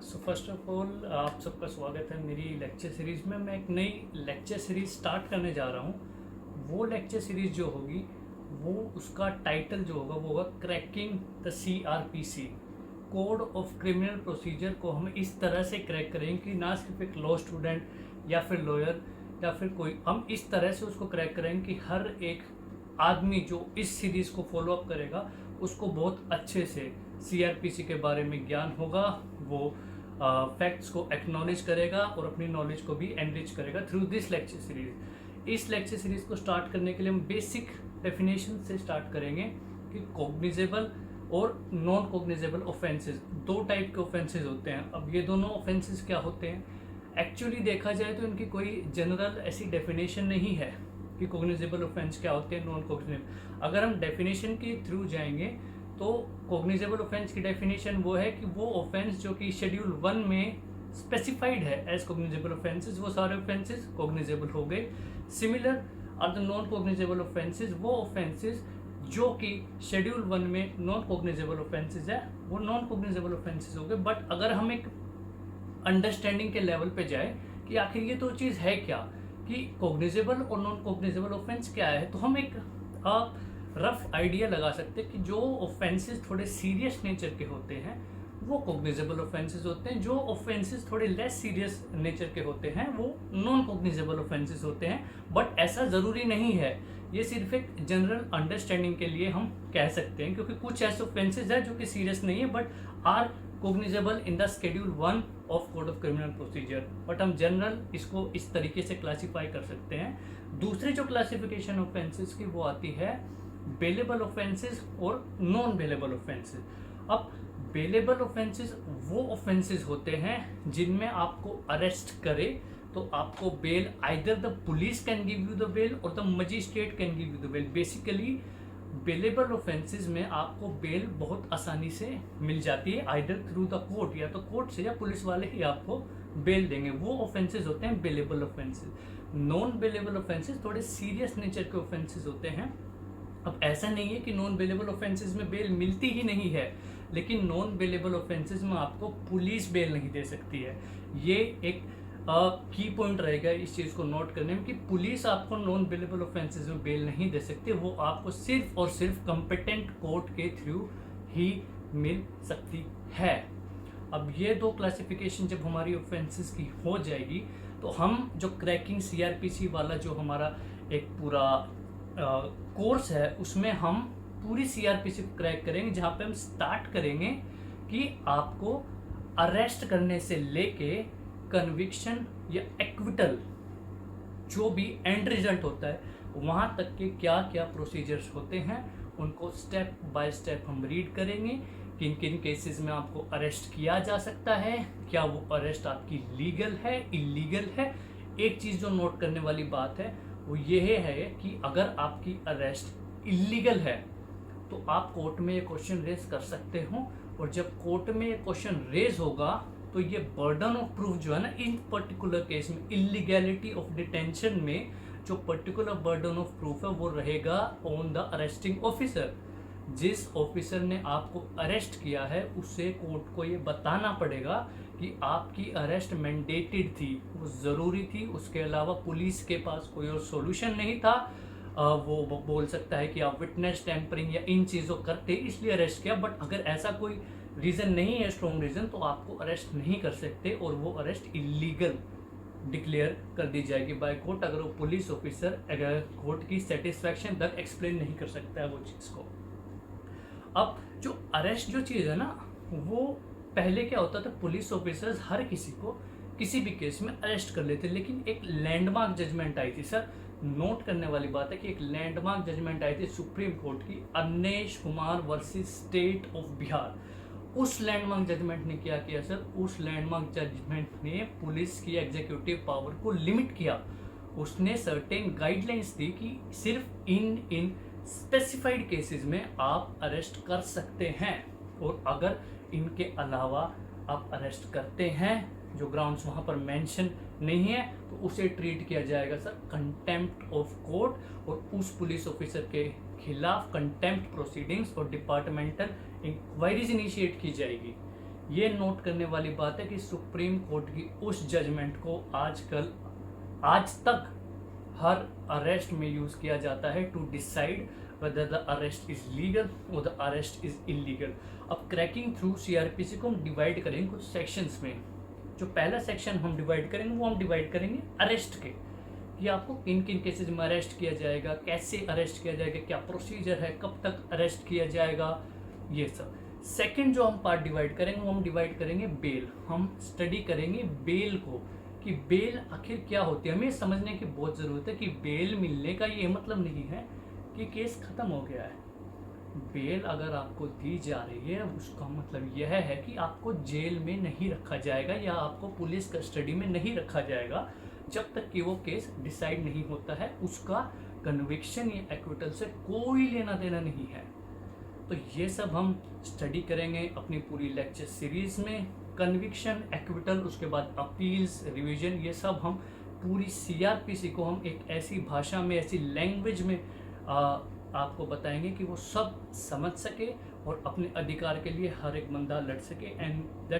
So first of all आप सबका स्वागत है मेरी लेक्चर सीरीज़ में। मैं एक नई लेक्चर सीरीज़ स्टार्ट करने जा रहा हूँ। वो लेक्चर सीरीज़ जो होगी वो उसका टाइटल जो होगा वो होगा cracking the CRPC, code of criminal procedure को हम इस तरह से क्रैक करेंगे कि ना सिर्फ एक लॉ स्टूडेंट या फिर लॉयर या फिर कोई, हम इस तरह से उसको क्रैक करेंगे कि हर एक आदमी जो इस सीरीज़ को फॉलो अप करेगा उसको बहुत अच्छे से CRPC के बारे में ज्ञान होगा। वो फैक्ट्स को एक्नॉलेज करेगा और अपनी नॉलेज को भी एनरिच करेगा थ्रू दिस लेक्चर सीरीज। इस लेक्चर सीरीज को स्टार्ट करने के लिए हम बेसिक डेफिनेशन से स्टार्ट करेंगे कि कॉग्निजेबल और नॉन कॉग्निजेबल ऑफेंसेस, दो टाइप के ऑफेंसेस होते हैं। अब ये दोनों ऑफेंसेस क्या होते हैं, एक्चुअली देखा जाए तो इनकी कोई जनरल ऐसी डेफिनेशन नहीं है कि कॉग्निजेबल ऑफेंस क्या होते हैं, नॉन कॉग्निजेबल। अगर हम डेफिनेशन के थ्रू जाएंगे तो कॉग्निजेबल ऑफेंस की डेफिनेशन वो है कि वो ऑफेंस जो कि शेड्यूल 1 में स्पेसिफाइड है एज कॉग्निजेबल ऑफेंसेस, वो सारे ऑफेंसेस कॉग्निजेबल हो गए। Similar are the non cognisable offences, वो ऑफेंसेस जो कि शेड्यूल 1 में नॉन कॉग्निजेबल ऑफेंसेस है वो नॉन कॉग्निजेबल ऑफेंसेस हो गए। बट अगर हम एक अंडरस्टैंडिंग के लेवल पे जाए कि आखिर ये तो चीज़ है क्या, कि कॉग्निजेबल और नॉन कॉग्निजेबल ऑफेंस क्या है, तो हम एक रफ आइडिया लगा सकते हैं कि जो ऑफेंसेस थोड़े सीरियस नेचर के होते हैं वो कॉग्निजेबल ऑफेंसेस होते हैं, जो ऑफेंसेस थोड़े लेस सीरियस नेचर के होते हैं वो नॉन कॉग्निजेबल ऑफेंसेस होते हैं। बट ऐसा ज़रूरी नहीं है, ये सिर्फ एक जनरल अंडरस्टैंडिंग के लिए हम कह सकते हैं, क्योंकि कुछ ऐसे ऑफेंसेस हैं जो कि सीरियस नहीं है but are cognisable in the schedule 1 of code of criminal procedure. But हम जनरल इसको इस तरीके से क्लासीफाई कर सकते हैं। दूसरी जो क्लासिफिकेशन ऑफेंसेस की वो आती है बेलेबल ऑफेंसेस और नॉन बेलेबल ऑफेंसेस। अब बेलेबल ऑफेंसेस वो ऑफेंसेस होते हैं जिनमें आपको अरेस्ट करे तो आपको bail, either the police can give you the bail और the magistrate can give you the bail. Basically bailable offences में आपको बेल बहुत आसानी से मिल जाती है, आइदर थ्रू द कोर्ट, या तो कोर्ट से या पुलिस वाले ही आपको बेल देंगे। वो ऑफेंसेस होते हैं bailable offences. Non bailable offences थोड़े सीरियस नेचर के ऑफेंसेस होते हैं। अब ऐसा नहीं है कि नॉन बेलेबल ऑफेंसेस में बेल मिलती ही नहीं है, लेकिन नॉन बेलेबल ऑफेंसेस में आपको पुलिस बेल नहीं दे सकती है। ये एक की पॉइंट रहेगा इस चीज़ को नोट करने में कि पुलिस आपको नॉन बेलेबल ऑफेंसेस में बेल नहीं दे सकती, वो आपको सिर्फ और सिर्फ कंपिटेंट कोर्ट के थ्रू ही मिल सकती है। अब ये दो क्लासिफिकेशन जब हमारी ऑफेंसेस की हो जाएगी तो हम जो क्रैकिंग CRPC वाला जो हमारा एक पूरा कोर्स है उसमें हम पूरी CRPC को क्रैक करेंगे, जहाँ पे हम स्टार्ट करेंगे कि आपको अरेस्ट करने से लेके कन्विक्शन या एक्विटल, जो भी एंड रिजल्ट होता है वहाँ तक के क्या क्या प्रोसीजर्स होते हैं उनको स्टेप बाय स्टेप हम रीड करेंगे। किन किन केसेस में आपको अरेस्ट किया जा सकता है, क्या वो अरेस्ट आपकी लीगल है, इलीगल है। एक चीज़ जो नोट करने वाली बात है वो ये है कि अगर आपकी अरेस्ट इलीगल है तो आप कोर्ट में ये क्वेश्चन रेज कर सकते हो, और जब कोर्ट में ये क्वेश्चन रेज होगा तो ये बर्डन ऑफ प्रूफ जो है ना, इन पर्टिकुलर केस में इलीगैलिटी ऑफ डिटेंशन में जो पर्टिकुलर बर्डन ऑफ प्रूफ है वो रहेगा ऑन द अरेस्टिंग ऑफिसर। जिस ऑफिसर ने आपको अरेस्ट किया है उससे कोर्ट को ये बताना पड़ेगा कि आपकी अरेस्ट मैंडेटेड थी, वो ज़रूरी थी, उसके अलावा पुलिस के पास कोई और सॉल्यूशन नहीं था। वो बोल सकता है कि आप विटनेस टैंपरिंग या इन चीज़ों करते इसलिए अरेस्ट किया, बट अगर ऐसा कोई रीज़न नहीं है, स्ट्रॉन्ग रीज़न, तो आपको अरेस्ट नहीं कर सकते और वो अरेस्ट इलीगल डिक्लेयर कर दी जाएगी बाय कोर्ट, अगर वो पुलिस ऑफिसर अगर कोर्ट की सेटिस्फैक्शन तक एक्सप्लेन नहीं कर सकता है वो चीज़ को। अब जो अरेस्ट जो चीज़ है ना, वो पहले क्या होता था, पुलिस ऑफिसर्स हर किसी को किसी भी केस में अरेस्ट कर लेते, लेकिन एक लैंडमार्क जजमेंट आई थी। सर नोट करने वाली बात है कि एक लैंडमार्क जजमेंट आई थी सुप्रीम कोर्ट की, Avnesh Kumar versus state of Bihar. उस लैंडमार्क जजमेंट ने क्या किया सर, उस लैंडमार्क जजमेंट ने पुलिस की एग्जीक्यूटिव पावर को लिमिट किया। उसने सर्टेन गाइडलाइंस दी कि सिर्फ इन स्पेसिफाइड केसेस में आप अरेस्ट कर सकते हैं, और अगर इनके अलावा आप अरेस्ट करते हैं जो ग्राउंड्स वहाँ पर मेंशन नहीं है तो उसे ट्रीट किया जाएगा सर कंटेम्प्ट ऑफ कोर्ट, और उस पुलिस ऑफिसर के खिलाफ कंटेम्प्ट प्रोसीडिंग्स और डिपार्टमेंटल इंक्वायरीज इनिशिएट की जाएगी। ये नोट करने वाली बात है कि सुप्रीम कोर्ट की उस जजमेंट को आज तक हर अरेस्ट में यूज़ किया जाता है to decide whether the arrest is legal or the arrest is illegal। अब क्रैकिंग थ्रू सीआरपीसी को हम डिवाइड करेंगे कुछ सेक्शंस में। जो पहला सेक्शन हम डिवाइड करेंगे वो हम डिवाइड करेंगे अरेस्ट के, कि आपको किन किन केसेज में अरेस्ट किया जाएगा, कैसे अरेस्ट किया जाएगा, क्या प्रोसीजर है, कब तक अरेस्ट किया जाएगा, ये सब। सेकंड जो हम पार्ट डिवाइड करेंगे वो हम डिवाइड करेंगे बेल। हम स्टडी करेंगे बेल को, कि बेल आखिर क्या होती है। हमें समझने की बहुत ज़रूरत है कि बेल मिलने का ये मतलब नहीं है कि केस ख़त्म हो गया है। बेल अगर आपको दी जा रही है उसका मतलब यह है कि आपको जेल में नहीं रखा जाएगा या आपको पुलिस कस्टडी में नहीं रखा जाएगा जब तक कि वो केस डिसाइड नहीं होता है। उसका कन्विक्शन या एक्विटल से कोई लेना देना नहीं है। तो ये सब हम स्टडी करेंगे अपनी पूरी लेक्चर सीरीज़ में। कन्विक्शन, एक्विटल, उसके बाद अपील्स, रिवीजन, ये सब हम पूरी सीआरपीसी को हम एक ऐसी भाषा में, ऐसी लैंग्वेज में आपको बताएंगे कि वो सब समझ सके और अपने अधिकार के लिए हर एक बंदा लड़ सके। एंड